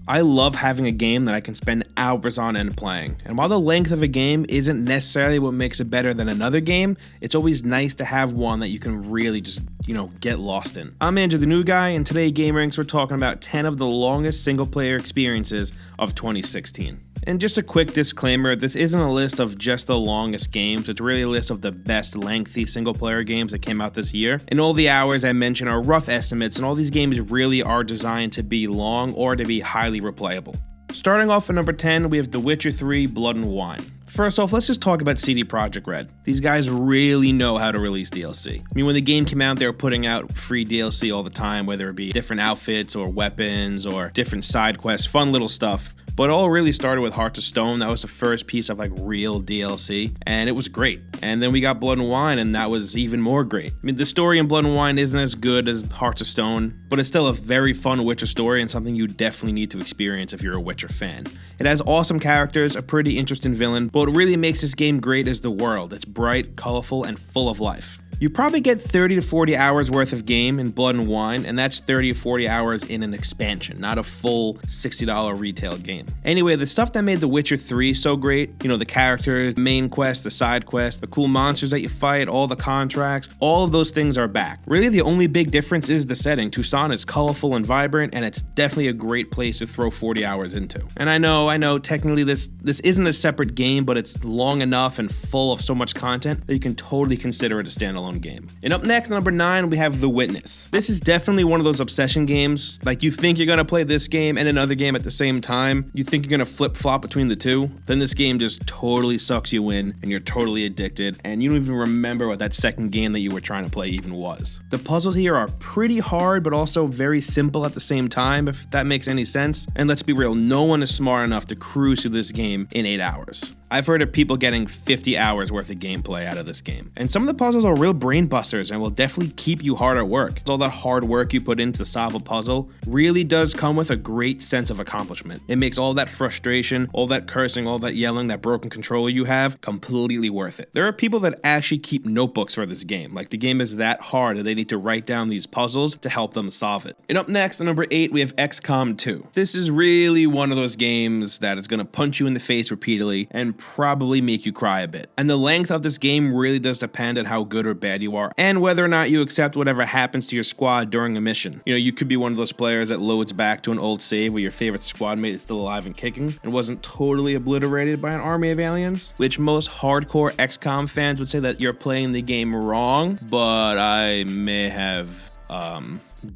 I love having a game that I can spend hours on end playing, and while the length of a game isn't necessarily what makes it better than another game, it's always nice to have one that you can really just, get lost in. I'm Andrew the New Guy, and today at gameranx we're talking about 10 of the longest single player experiences of 2016. And just a quick disclaimer, this isn't a list of just the longest games, it's really a list of the best lengthy single player games that came out this year. And all the hours I mentioned are rough estimates, and all these games really are designed to be long or to be highly replayable. Starting off at number 10, we have The Witcher 3 Blood and Wine. First off, let's just talk about CD Projekt Red. These guys really know how to release DLC. I mean, when the game came out, they were putting out free DLC all the time, whether it be different outfits or weapons or different side quests, fun little stuff. But it all really started with Hearts of Stone. That was the first piece of real DLC, and it was great. And then we got Blood and Wine, and that was even more great. I mean, the story in Blood and Wine isn't as good as Hearts of Stone, but it's still a very fun Witcher story and something you definitely need to experience if you're a Witcher fan. It has awesome characters, a pretty interesting villain, but what really makes this game great is the world. It's bright, colorful, and full of life. You probably get 30 to 40 hours worth of game in Blood and Wine, and that's 30 to 40 hours in an expansion, not a full $60 retail game. Anyway, the stuff that made The Witcher 3 so great, the characters, the main quest, the side quest, the cool monsters that you fight, all the contracts, all of those things are back. Really, the only big difference is the setting. Tucson is colorful and vibrant, and it's definitely a great place to throw 40 hours into. And I know, technically this isn't a separate game, but it's long enough and full of so much content that you can totally consider it a standalone game. And up next, number 9, we have The Witness. This is definitely one of those obsession games. You think you're gonna play this game and another game at the same time. You think you're gonna flip-flop between the two. Then this game just totally sucks you in and you're totally addicted and you don't even remember what that second game that you were trying to play even was. The puzzles here are pretty hard but also very simple at the same time, if that makes any sense. And let's be real, no one is smart enough to cruise through this game in 8 hours. I've heard of people getting 50 hours worth of gameplay out of this game. And some of the puzzles are real brain busters and will definitely keep you hard at work. All that hard work you put in to solve a puzzle really does come with a great sense of accomplishment. It makes all that frustration, all that cursing, all that yelling, that broken controller you have completely worth it. There are people that actually keep notebooks for this game. The game is that hard that they need to write down these puzzles to help them solve it. And up next, at number 8, we have XCOM 2. This is really one of those games that is gonna punch you in the face repeatedly and probably make you cry a bit. And the length of this game really does depend on how good or bad you are and whether or not you accept whatever happens to your squad during a mission. You could be one of those players that loads back to an old save where your favorite squad mate is still alive and kicking and wasn't totally obliterated by an army of aliens, which most hardcore XCOM fans would say that you're playing the game wrong, but I may have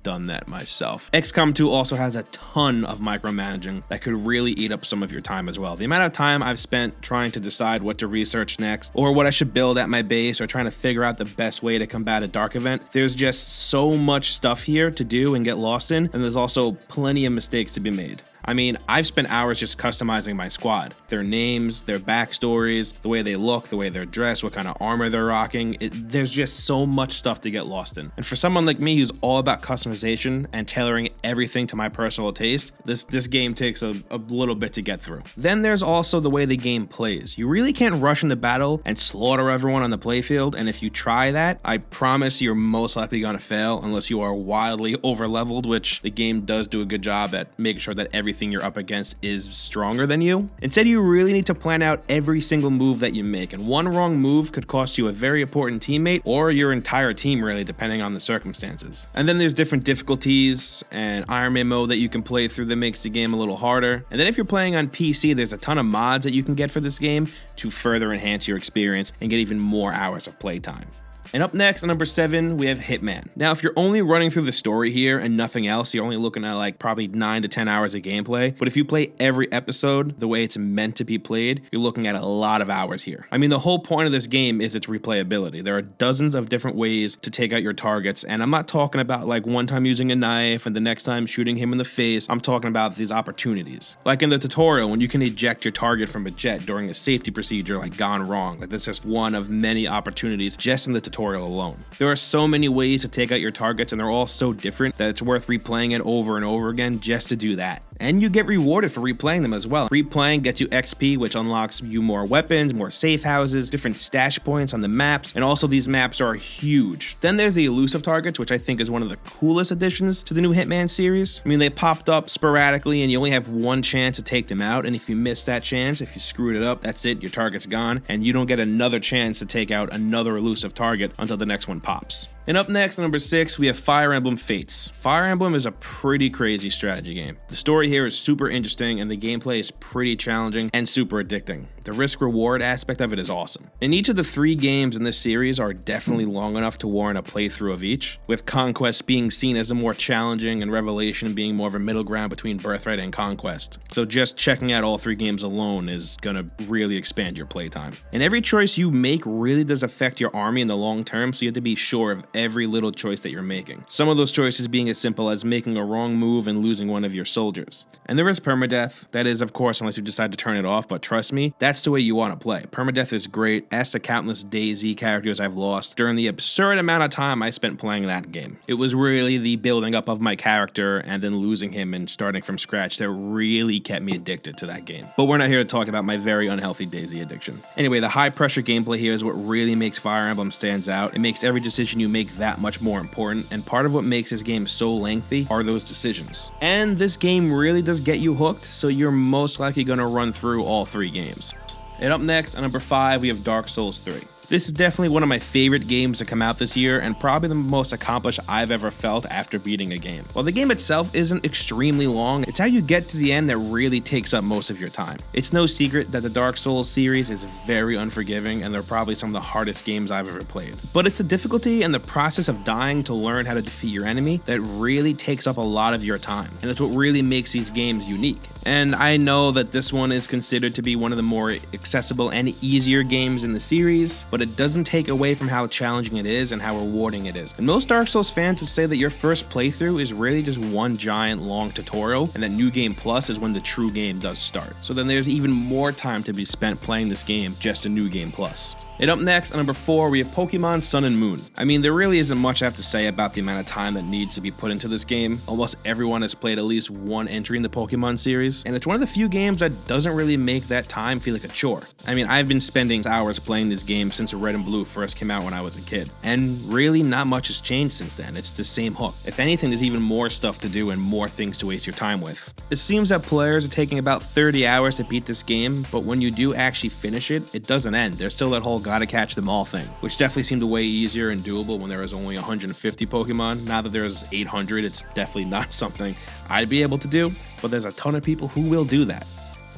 done that myself. XCOM 2 also has a ton of micromanaging that could really eat up some of your time as well. The amount of time I've spent trying to decide what to research next or what I should build at my base or trying to figure out the best way to combat a dark event, there's just so much stuff here to do and get lost in, and there's also plenty of mistakes to be made. I mean, I've spent hours just customizing my squad. Their names, their backstories, the way they look, the way they're dressed, what kind of armor they're rocking. There's just so much stuff to get lost in. And for someone like me who's all about customization and tailoring everything to my personal taste, this game takes a little bit to get through. Then there's also the way the game plays. You really can't rush into battle and slaughter everyone on the playfield, and if you try that, I promise you're most likely gonna fail unless you are wildly over-leveled, which the game does do a good job at making sure that everything you're up against is stronger than you. Instead, you really need to plan out every single move that you make, and one wrong move could cost you a very important teammate or your entire team, really, depending on the circumstances. And then there's different difficulties and Iron Man mode that you can play through that makes the game a little harder. And then if you're playing on PC, there's a ton of mods that you can get for this game to further enhance your experience and get even more hours of playtime. And up next, at number 7, we have Hitman. Now, if you're only running through the story here and nothing else, you're only looking at probably 9 to 10 hours of gameplay. But if you play every episode the way it's meant to be played, you're looking at a lot of hours here. I mean, the whole point of this game is its replayability. There are dozens of different ways to take out your targets, and I'm not talking about one time using a knife and the next time shooting him in the face. I'm talking about these opportunities. Like in the tutorial, when you can eject your target from a jet during a safety procedure gone wrong. That's just one of many opportunities just in the tutorial alone. There are so many ways to take out your targets, and they're all so different that it's worth replaying it over and over again just to do that. And you get rewarded for replaying them as well. Replaying gets you XP, which unlocks you more weapons, more safe houses, different stash points on the maps, and also these maps are huge. Then there's the elusive targets, which I think is one of the coolest additions to the new Hitman series. I mean, they popped up sporadically and you only have one chance to take them out, and if you miss that chance, if you screwed it up, that's it, your target's gone, and you don't get another chance to take out another elusive target until the next one pops. And up next, number 6, we have Fire Emblem Fates. Fire Emblem is a pretty crazy strategy game. The story here is super interesting and the gameplay is pretty challenging and super addicting. The risk-reward aspect of it is awesome. And each of the 3 games in this series are definitely long enough to warrant a playthrough of each, with Conquest being seen as a more challenging and Revelation being more of a middle ground between Birthright and Conquest. So just checking out all 3 games alone is gonna really expand your playtime. And every choice you make really does affect your army in the long term, so you have to be sure of every little choice that you're making. Some of those choices being as simple as making a wrong move and losing one of your soldiers. And there is permadeath. That is, of course, unless you decide to turn it off, but trust me, that's the way you want to play. Permadeath is great. Ask the countless DayZ characters I've lost during the absurd amount of time I spent playing that game. It was really the building up of my character and then losing him and starting from scratch that really kept me addicted to that game. But we're not here to talk about my very unhealthy DayZ addiction. Anyway, the high pressure gameplay here is what really makes Fire Emblem stands out. It makes every decision you make that much more important, and part of what makes this game so lengthy are those decisions. And this game really does get you hooked, so you're most likely going to run through all 3 games. And up next, at number 5, we have Dark Souls 3. This is definitely one of my favorite games to come out this year and probably the most accomplished I've ever felt after beating a game. While the game itself isn't extremely long, it's how you get to the end that really takes up most of your time. It's no secret that the Dark Souls series is very unforgiving and they're probably some of the hardest games I've ever played. But it's the difficulty and the process of dying to learn how to defeat your enemy that really takes up a lot of your time, and it's what really makes these games unique. And I know that this one is considered to be one of the more accessible and easier games in the series, but it doesn't take away from how challenging it is and how rewarding it is. And most Dark Souls fans would say that your first playthrough is really just one giant long tutorial, and that New Game Plus is when the true game does start. So then there's even more time to be spent playing this game just in New Game Plus. And up next, at number 4, we have Pokemon Sun and Moon. I mean, there really isn't much I have to say about the amount of time that needs to be put into this game. Almost everyone has played at least one entry in the Pokemon series, and it's one of the few games that doesn't really make that time feel like a chore. I mean, I've been spending hours playing this game since Red and Blue first came out when I was a kid, and really not much has changed since then. It's the same hook. If anything, there's even more stuff to do and more things to waste your time with. It seems that players are taking about 30 hours to beat this game, but when you do actually finish it, it doesn't end. There's still that whole gotta catch them all thing, which definitely seemed way easier and doable when there was only 150 Pokemon. Now that there's 800, it's definitely not something I'd be able to do, but there's a ton of people who will do that.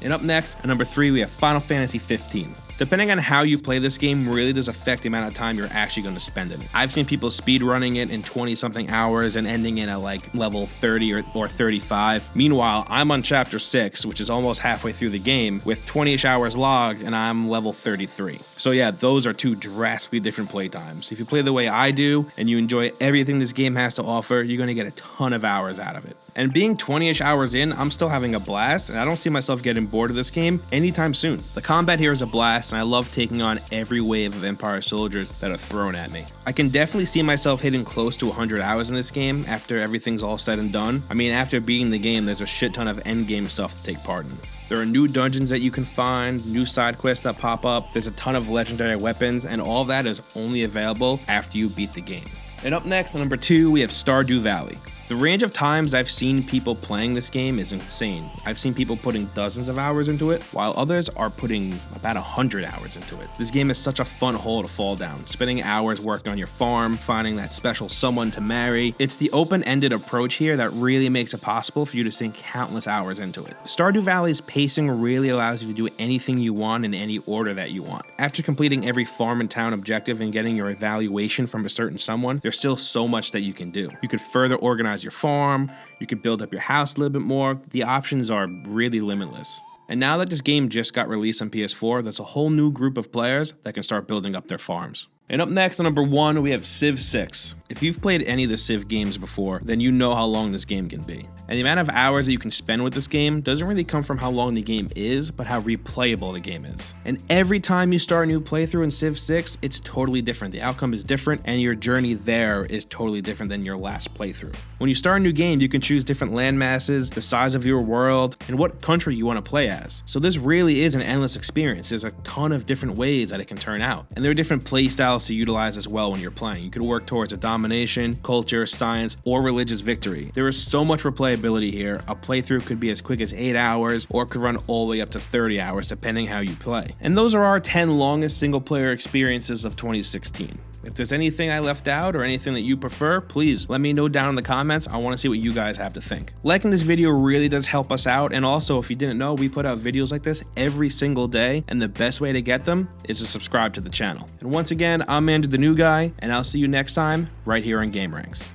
And up next, at number 3, we have Final Fantasy 15. Depending on how you play this game really does affect the amount of time you're actually going to spend in it. I've seen people speedrunning it in 20-something hours and ending it at like level 30 or 35. Meanwhile, I'm on chapter 6, which is almost halfway through the game, with 20-ish hours logged, and I'm level 33. So yeah, those are 2 drastically different playtimes. If you play the way I do, and you enjoy everything this game has to offer, you're going to get a ton of hours out of it. And being 20-ish hours in, I'm still having a blast, and I don't see myself getting bored of this game anytime soon. The combat here is a blast, and I love taking on every wave of Empire soldiers that are thrown at me. I can definitely see myself hitting close to 100 hours in this game after everything's all said and done. I mean, after beating the game, there's a shit ton of endgame stuff to take part in. There are new dungeons that you can find, new side quests that pop up, there's a ton of legendary weapons, and all that is only available after you beat the game. And up next, at number 2, we have Stardew Valley. The range of times I've seen people playing this game is insane. I've seen people putting dozens of hours into it, while others are putting about 100 hours into it. This game is such a fun hole to fall down, spending hours working on your farm, finding that special someone to marry. It's the open-ended approach here that really makes it possible for you to sink countless hours into it. Stardew Valley's pacing really allows you to do anything you want in any order that you want. After completing every farm and town objective and getting your evaluation from a certain someone, there's still so much that you can do. You could further organize your farm, you could build up your house a little bit more. The options are really limitless. And now that this game just got released on PS4, there's a whole new group of players that can start building up their farms. And up next, on number 1, we have Civ VI. If you've played any of the Civ games before, then you know how long this game can be. And the amount of hours that you can spend with this game doesn't really come from how long the game is, but how replayable the game is. And every time you start a new playthrough in Civ VI, it's totally different. The outcome is different, and your journey there is totally different than your last playthrough. When you start a new game, you can choose different land masses, the size of your world, and what country you want to play as. So this really is an endless experience. There's a ton of different ways that it can turn out. And there are different play styles to utilize as well when you're playing. You could work towards a domination, culture, science, or religious victory. There is so much replayability here. A playthrough could be as quick as 8 hours or could run all the way up to 30 hours depending how you play. And those are our 10 longest single player experiences of 2016. If there's anything I left out or anything that you prefer, please let me know down in the comments. I want to see what you guys have to think. Liking this video really does help us out, and also if you didn't know, we put out videos like this every single day, and the best way to get them is to subscribe to the channel. And once again, I'm Andrew the New Guy, and I'll see you next time right here on gameranx.